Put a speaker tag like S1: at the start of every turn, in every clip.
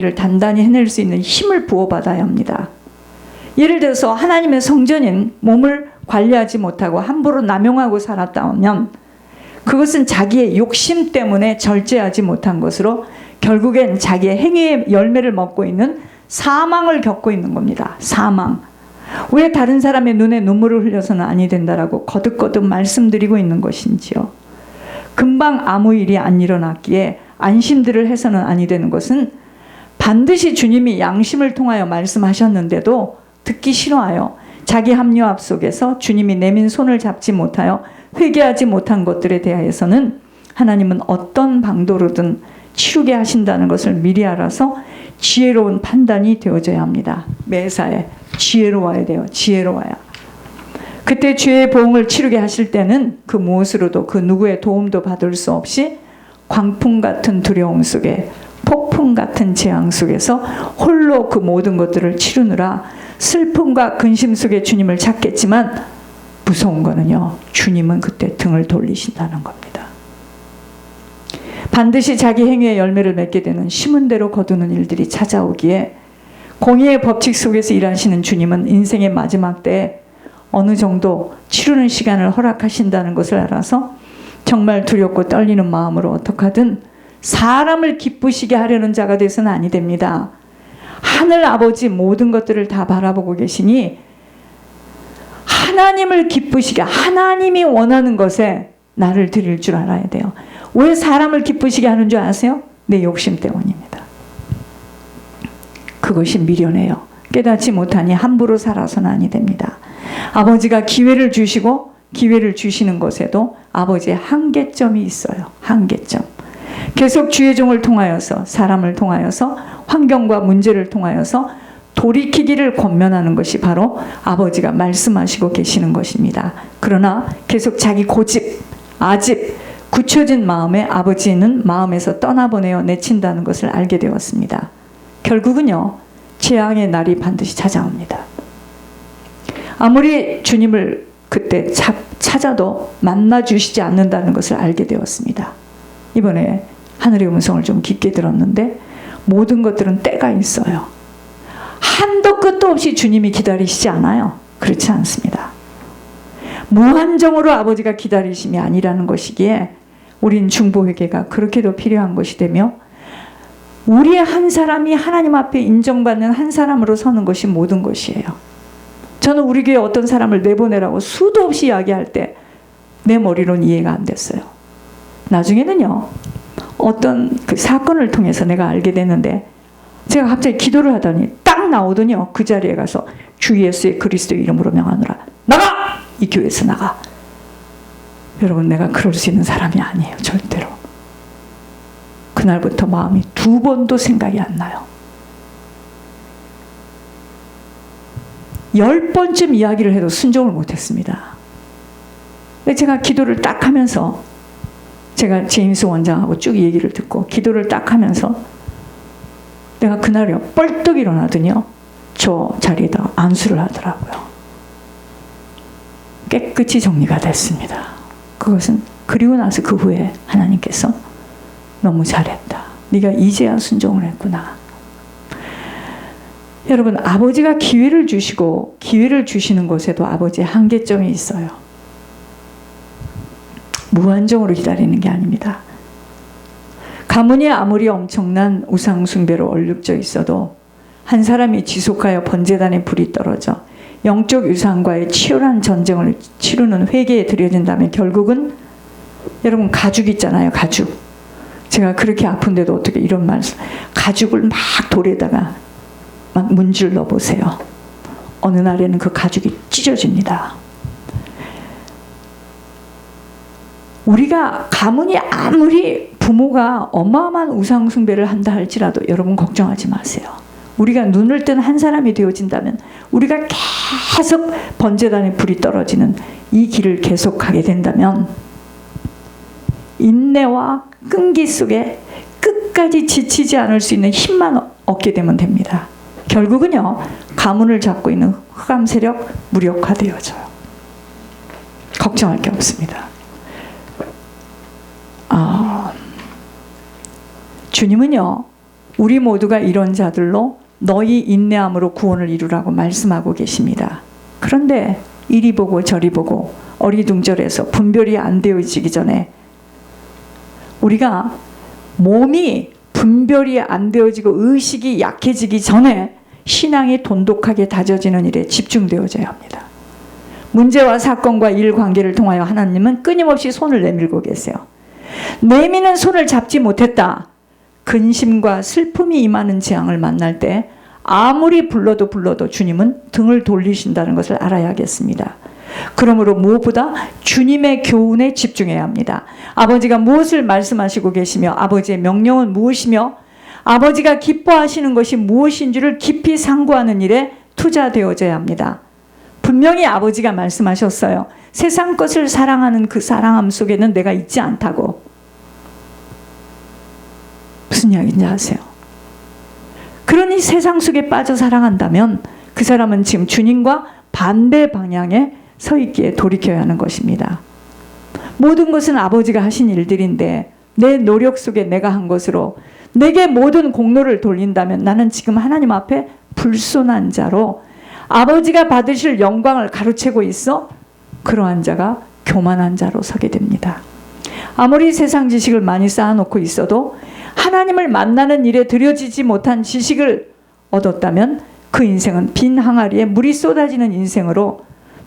S1: 를 단단히 해낼 수 있는 힘을 부어받아야 합니다. 예를 들어서 하나님의 성전인 몸을 관리하지 못하고 함부로 남용하고 살았다면 그것은 자기의 욕심 때문에 절제하지 못한 것으로 결국엔 자기의 행위의 열매를 먹고 있는 사망을 겪고 있는 겁니다. 사망. 왜 다른 사람의 눈에 눈물을 흘려서는 아니 된다라고 거듭거듭 말씀드리고 있는 것인지요. 금방 아무 일이 안 일어났기에 안심들을 해서는 아니 되는 것은 반드시 주님이 양심을 통하여 말씀하셨는데도 듣기 싫어하여 자기 합리화 속에서 주님이 내민 손을 잡지 못하여 회개하지 못한 것들에 대하여서는 하나님은 어떤 방도로든 치르게 하신다는 것을 미리 알아서 지혜로운 판단이 되어져야 합니다. 매사에 지혜로워야 돼요. 지혜로워야. 그때 죄의 보응을 치르게 하실 때는 그 무엇으로도 그 누구의 도움도 받을 수 없이 광풍 같은 두려움 속에 폭풍 같은 재앙 속에서 홀로 그 모든 것들을 치르느라 슬픔과 근심 속에 주님을 찾겠지만 무서운 거는요, 주님은 그때 등을 돌리신다는 겁니다. 반드시 자기 행위의 열매를 맺게 되는 심은 대로 거두는 일들이 찾아오기에 공의의 법칙 속에서 일하시는 주님은 인생의 마지막 때에 어느 정도 치르는 시간을 허락하신다는 것을 알아서 정말 두렵고 떨리는 마음으로 어떻게 하든 사람을 기쁘시게 하려는 자가 돼서는 아니 됩니다. 하늘 아버지 모든 것들을 다 바라보고 계시니 하나님을 기쁘시게, 하나님이 원하는 것에 나를 드릴 줄 알아야 돼요. 왜 사람을 기쁘시게 하는 줄 아세요? 내 욕심 때문입니다. 그것이 미련해요. 깨닫지 못하니 함부로 살아서는 아니 됩니다. 아버지가 기회를 주시고 기회를 주시는 것에도 아버지의 한계점이 있어요. 한계점. 계속 주의 종을 통하여서, 사람을 통하여서, 환경과 문제를 통하여서 돌이키기를 권면하는 것이 바로 아버지가 말씀하시고 계시는 것입니다. 그러나 계속 자기 고집, 아집, 굳혀진 마음에 아버지는 마음에서 떠나보내어 내친다는 것을 알게 되었습니다. 결국은요, 재앙의 날이 반드시 찾아옵니다. 아무리 주님을 그때 찾아도 만나주시지 않는다는 것을 알게 되었습니다. 이번에 하늘의 음성을 좀 깊게 들었는데 모든 것들은 때가 있어요. 한도 끝도 없이 주님이 기다리시지 않아요. 그렇지 않습니다. 무한정으로 아버지가 기다리심이 아니라는 것이기에 우린 중보회개가 그렇게도 필요한 것이 되며 우리의 한 사람이 하나님 앞에 인정받는 한 사람으로 서는 것이 모든 것이에요. 저는 우리 교회 어떤 사람을 내보내라고 수도 없이 이야기할 때 내 머리로는 이해가 안 됐어요. 나중에는요, 어떤 그 사건을 통해서 내가 알게 됐는데 제가 갑자기 기도를 하더니 딱 나오더니요, 그 자리에 가서 주 예수의 그리스도의 이름으로 명하노라. 나가! 이 교회에서 나가. 여러분, 내가 그럴 수 있는 사람이 아니에요. 절대로. 그날부터 마음이 두 번도 생각이 안 나요. 10번쯤 이야기를 해도 순종을 못했습니다. 제가 기도를 딱 하면서 제가 제임스 원장하고 쭉 얘기를 듣고 기도를 딱 하면서 내가 그날요, 뻘떡 일어나더니요, 저 자리에다 안수를 하더라고요. 깨끗이 정리가 됐습니다. 그것은 그리고 나서 그 후에 하나님께서 너무 잘했다. 네가 이제야 순종을 했구나. 여러분, 아버지가 기회를 주시고 기회를 주시는 것에도 아버지의 한계점이 있어요. 무한정으로 기다리는 게 아닙니다. 가문이 아무리 엄청난 우상 숭배로 얼룩져 있어도 한 사람이 지속하여 번제단에 불이 떨어져 영적 유산과의 치열한 전쟁을 치르는 회개에 들여진다면 결국은 여러분, 가죽 있잖아요. 가죽. 제가 그렇게 아픈데도 어떻게 이런 말씀, 가죽을 막 돌에다가 막 문질러 보세요. 어느 날에는 그 가죽이 찢어집니다. 우리가 가문이 아무리 부모가 어마어마한 우상 숭배를 한다 할지라도 여러분 걱정하지 마세요. 우리가 눈을 뜬 한 사람이 되어진다면 우리가 계속 번제단에 불이 떨어지는 이 길을 계속하게 된다면 인내와 끈기 속에 끝까지 지치지 않을 수 있는 힘만 얻게 되면 됩니다. 결국은요, 가문을 잡고 있는 흑암 세력 무력화되어져요. 걱정할 게 없습니다. 주님은요, 우리 모두가 이런 자들로 너희 인내함으로 구원을 이루라고 말씀하고 계십니다. 그런데 이리 보고 저리 보고 어리둥절해서 분별이 안 되어지기 전에, 우리가 몸이 분별이 안 되어지고 의식이 약해지기 전에 신앙이 돈독하게 다져지는 일에 집중되어져야 합니다. 문제와 사건과 일 관계를 통하여 하나님은 끊임없이 손을 내밀고 계세요. 내미는 손을 잡지 못했다. 근심과 슬픔이 임하는 재앙을 만날 때 아무리 불러도 주님은 등을 돌리신다는 것을 알아야겠습니다. 그러므로 무엇보다 주님의 교훈에 집중해야 합니다. 아버지가 무엇을 말씀하시고 계시며 아버지의 명령은 무엇이며 아버지가 기뻐하시는 것이 무엇인지를 깊이 상고하는 일에 투자되어져야 합니다. 분명히 아버지가 말씀하셨어요. 세상 것을 사랑하는 그 사랑함 속에는 내가 있지 않다고. 무슨 이야기인지 아세요? 그러니 세상 속에 빠져 사랑한다면 그 사람은 지금 주님과 반대 방향에 서 있기에 돌이켜야 하는 것입니다. 모든 것은 아버지가 하신 일들인데 내 노력 속에 내가 한 것으로 내게 모든 공로를 돌린다면 나는 지금 하나님 앞에 불손한 자로 아버지가 받으실 영광을 가로채고 있어 그러한 자가 교만한 자로 서게 됩니다. 아무리 세상 지식을 많이 쌓아놓고 있어도 하나님을 만나는 일에 들여지지 못한 지식을 얻었다면 그 인생은 빈 항아리에 물이 쏟아지는 인생으로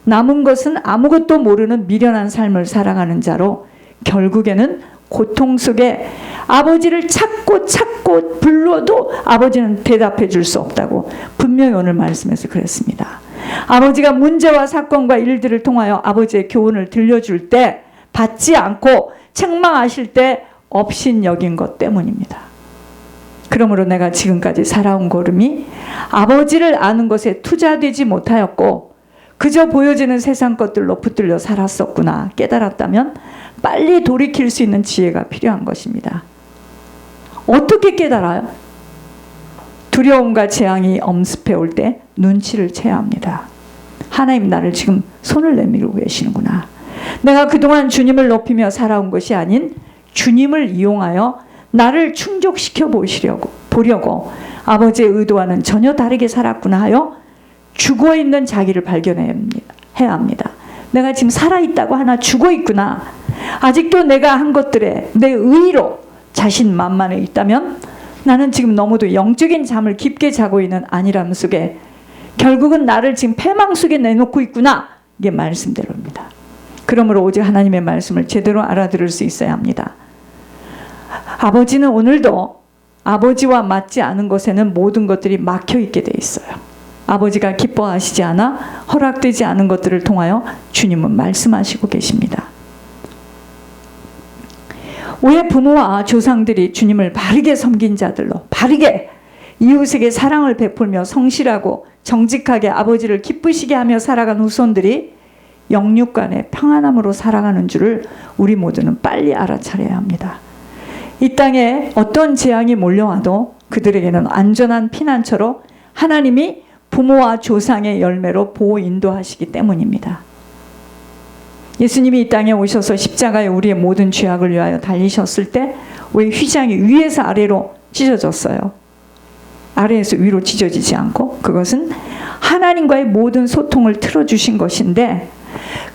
S1: 남은 것은 아무것도 모르는 미련한 삶을 살아가는 자로 결국에는 고통 속에 아버지를 찾고 불러도 아버지는 대답해 줄 수 없다고 분명히 오늘 말씀에서 그랬습니다. 아버지가 문제와 사건과 일들을 통하여 아버지의 교훈을 들려줄 때 받지 않고 책망하실 때 업신여긴 것 때문입니다. 그러므로 내가 지금까지 살아온 걸음이 아버지를 아는 것에 투자되지 못하였고 그저 보여지는 세상 것들로 붙들려 살았었구나 깨달았다면 빨리 돌이킬 수 있는 지혜가 필요한 것입니다. 어떻게 깨달아요? 두려움과 재앙이 엄습해 올 때 눈치를 채야 합니다. 하나님 나를 지금 손을 내밀고 계시는구나. 내가 그동안 주님을 높이며 살아온 것이 아닌 주님을 이용하여 나를 충족시켜 보려고 아버지의 의도와는 전혀 다르게 살았구나 하여 죽어있는 자기를 발견해야 합니다. 내가 지금 살아있다고 하나 죽어있구나. 아직도 내가 한 것들에 내 의로 자신만만해 있다면 나는 지금 너무도 영적인 잠을 깊게 자고 있는 안일함 속에 결국은 나를 지금 패망 속에 내놓고 있구나. 이게 말씀대로입니다. 그러므로 오직 하나님의 말씀을 제대로 알아들을 수 있어야 합니다. 아버지는 오늘도 아버지와 맞지 않은 것에는 모든 것들이 막혀 있게 돼 있어요. 아버지가 기뻐하시지 않아 허락되지 않은 것들을 통하여 주님은 말씀하시고 계십니다. 왜 부모와 조상들이 주님을 바르게 섬긴 자들로 바르게 이웃에게 사랑을 베풀며 성실하고 정직하게 아버지를 기쁘시게 하며 살아간 후손들이 영육 간의 평안함으로 살아가는 줄을 우리 모두는 빨리 알아차려야 합니다. 이 땅에 어떤 재앙이 몰려와도 그들에게는 안전한 피난처로 하나님이 부모와 조상의 열매로 보호 인도하시기 때문입니다. 예수님이 이 땅에 오셔서 십자가에 우리의 모든 죄악을 위하여 달리셨을 때 왜 휘장이 위에서 아래로 찢어졌어요? 아래에서 위로 찢어지지 않고 그것은 하나님과의 모든 소통을 틀어주신 것인데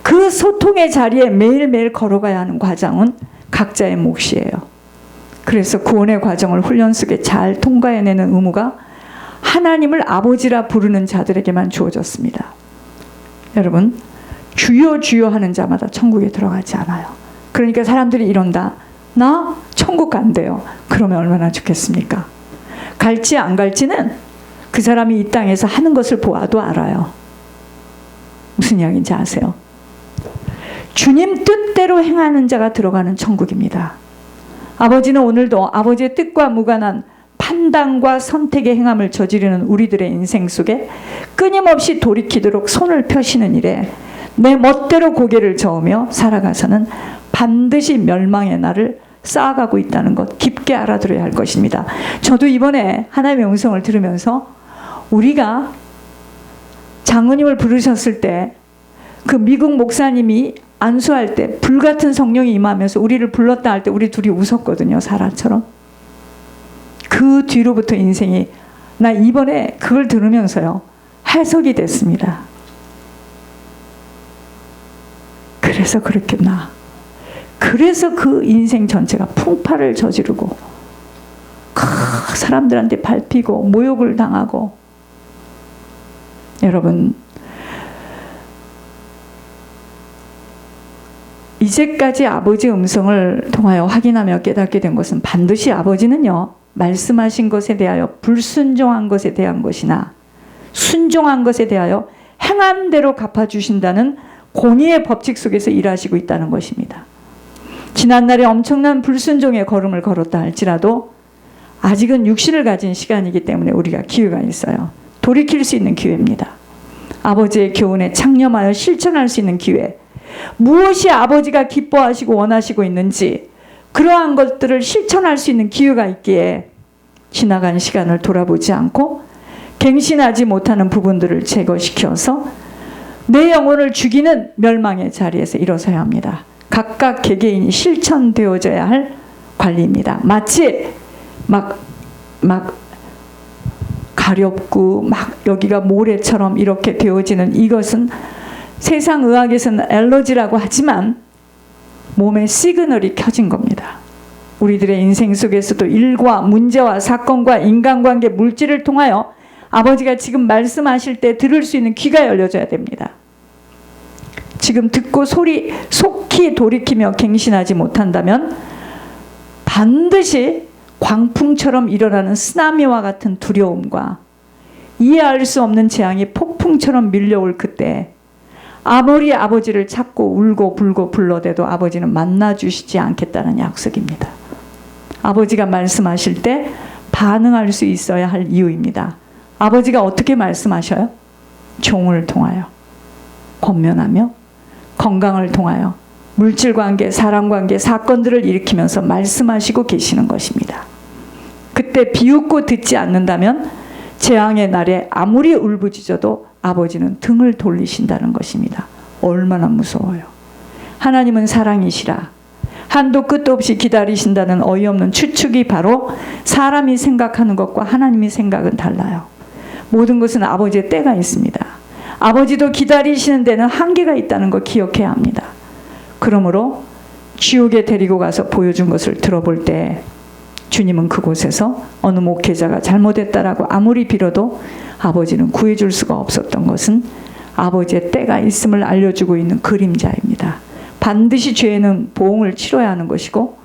S1: 그 소통의 자리에 매일매일 걸어가야 하는 과정은 각자의 몫이에요. 그래서 구원의 과정을 훈련 속에 잘 통과해내는 의무가 하나님을 아버지라 부르는 자들에게만 주어졌습니다. 여러분, 주여 주여 하는 자마다 천국에 들어가지 않아요. 그러니까 사람들이 이런다. 나 천국 간대요. 그러면 얼마나 좋겠습니까? 갈지 안 갈지는 그 사람이 이 땅에서 하는 것을 보아도 알아요. 무슨 이야기인지 아세요? 주님 뜻대로 행하는 자가 들어가는 천국입니다. 아버지는 오늘도 아버지의 뜻과 무관한 판단과 선택의 행함을 저지르는 우리들의 인생 속에 끊임없이 돌이키도록 손을 펴시는 일에 내 멋대로 고개를 저으며 살아가서는 반드시 멸망의 날을 쌓아가고 있다는 것 깊게 알아들어야 할 것입니다. 저도 이번에 하나님의 음성을 들으면서 우리가 장로님을 부르셨을 때 그 미국 목사님이 안수할 때 불같은 성령이 임하면서 우리를 불렀다 할 때 우리 둘이 웃었거든요. 사라처럼. 그 그 뒤로부터 인생이, 나 이번에 그걸 들으면서요, 해석이 됐습니다. 그래서 그랬겠나. 그래서 그 인생 전체가 풍파를 저지르고 사람들한테 밟히고 모욕을 당하고. 여러분, 이제까지 아버지의 음성을 통하여 확인하며 깨닫게 된 것은 반드시 아버지는요, 말씀하신 것에 대하여 불순종한 것에 대한 것이나 순종한 것에 대하여 행한 대로 갚아주신다는 공의의 법칙 속에서 일하시고 있다는 것입니다. 지난날에 엄청난 불순종의 걸음을 걸었다 할지라도 아직은 육신을 가진 시간이기 때문에 우리가 기회가 있어요. 돌이킬 수 있는 기회입니다. 아버지의 교훈에 창념하여 실천할 수 있는 기회. 무엇이 아버지가 기뻐하시고 원하시고 있는지 그러한 것들을 실천할 수 있는 기회가 있기에 지나간 시간을 돌아보지 않고 갱신하지 못하는 부분들을 제거시켜서 내 영혼을 죽이는 멸망의 자리에서 일어서야 합니다. 각각 개개인이 실천되어져야 할 관리입니다. 마치 막 가렵고 막 여기가 모래처럼 이렇게 되어지는 이것은 세상 의학에서는 알러지라고 하지만 몸에 시그널이 켜진 겁니다. 우리들의 인생 속에서도 일과 문제와 사건과 인간관계, 물질을 통하여 아버지가 지금 말씀하실 때 들을 수 있는 귀가 열려져야 됩니다. 지금 듣고 속히 돌이키며 갱신하지 못한다면 반드시 광풍처럼 일어나는 쓰나미와 같은 두려움과 이해할 수 없는 재앙이 폭풍처럼 밀려올 그때 아무리 아버지를 찾고 울고 불고 불러대도 아버지는 만나주시지 않겠다는 약속입니다. 아버지가 말씀하실 때 반응할 수 있어야 할 이유입니다. 아버지가 어떻게 말씀하셔요? 종을 통하여, 권면하며, 건강을 통하여, 물질관계, 사람관계, 사건들을 일으키면서 말씀하시고 계시는 것입니다. 그때 비웃고 듣지 않는다면 재앙의 날에 아무리 울부짖어도 아버지는 등을 돌리신다는 것입니다. 얼마나 무서워요. 하나님은 사랑이시라. 한도 끝도 없이 기다리신다는 어이없는 추측이 바로 사람이 생각하는 것과 하나님의 생각은 달라요. 모든 것은 아버지의 때가 있습니다. 아버지도 기다리시는 데는 한계가 있다는 거 기억해야 합니다. 그러므로 지옥에 데리고 가서 보여준 것을 들어볼 때 주님은 그곳에서 어느 목회자가 잘못했다라고 아무리 빌어도 아버지는 구해줄 수가 없었던 것은 아버지의 때가 있음을 알려주고 있는 그림자입니다. 반드시 죄는 보응을 치러야 하는 것이고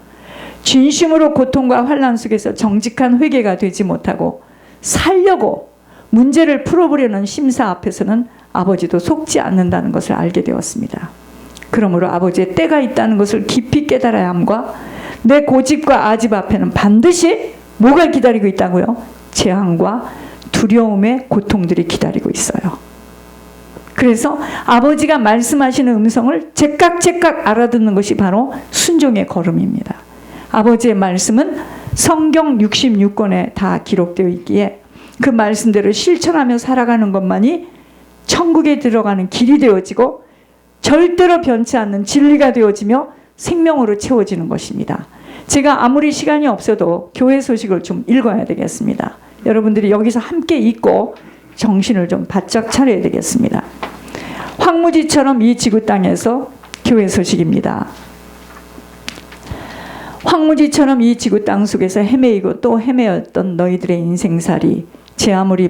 S1: 진심으로 고통과 환난 속에서 정직한 회개가 되지 못하고 살려고 문제를 풀어보려는 심사 앞에서는 아버지도 속지 않는다는 것을 알게 되었습니다. 그러므로 아버지의 때가 있다는 것을 깊이 깨달아야 함과 내 고집과 아집 앞에는 반드시 뭐가 기다리고 있다고요? 재앙과 두려움의 고통들이 기다리고 있어요. 그래서 아버지가 말씀하시는 음성을 제깍제깍 알아듣는 것이 바로 순종의 걸음입니다. 아버지의 말씀은 성경 66권에 다 기록되어 있기에 그 말씀대로 실천하며 살아가는 것만이 천국에 들어가는 길이 되어지고 절대로 변치 않는 진리가 되어지며 생명으로 채워지는 것입니다. 제가 아무리 시간이 없어도 교회 소식을 좀 읽어야 되겠습니다. 여러분들이 여기서 함께 읽고 정신을 좀 바짝 차려야 되겠습니다. 황무지처럼 이 지구 땅에서 교회 소식입니다. 황무지처럼 이 지구 땅 속에서 헤매이고 또 헤매었던 너희들의 인생살이 제 아무리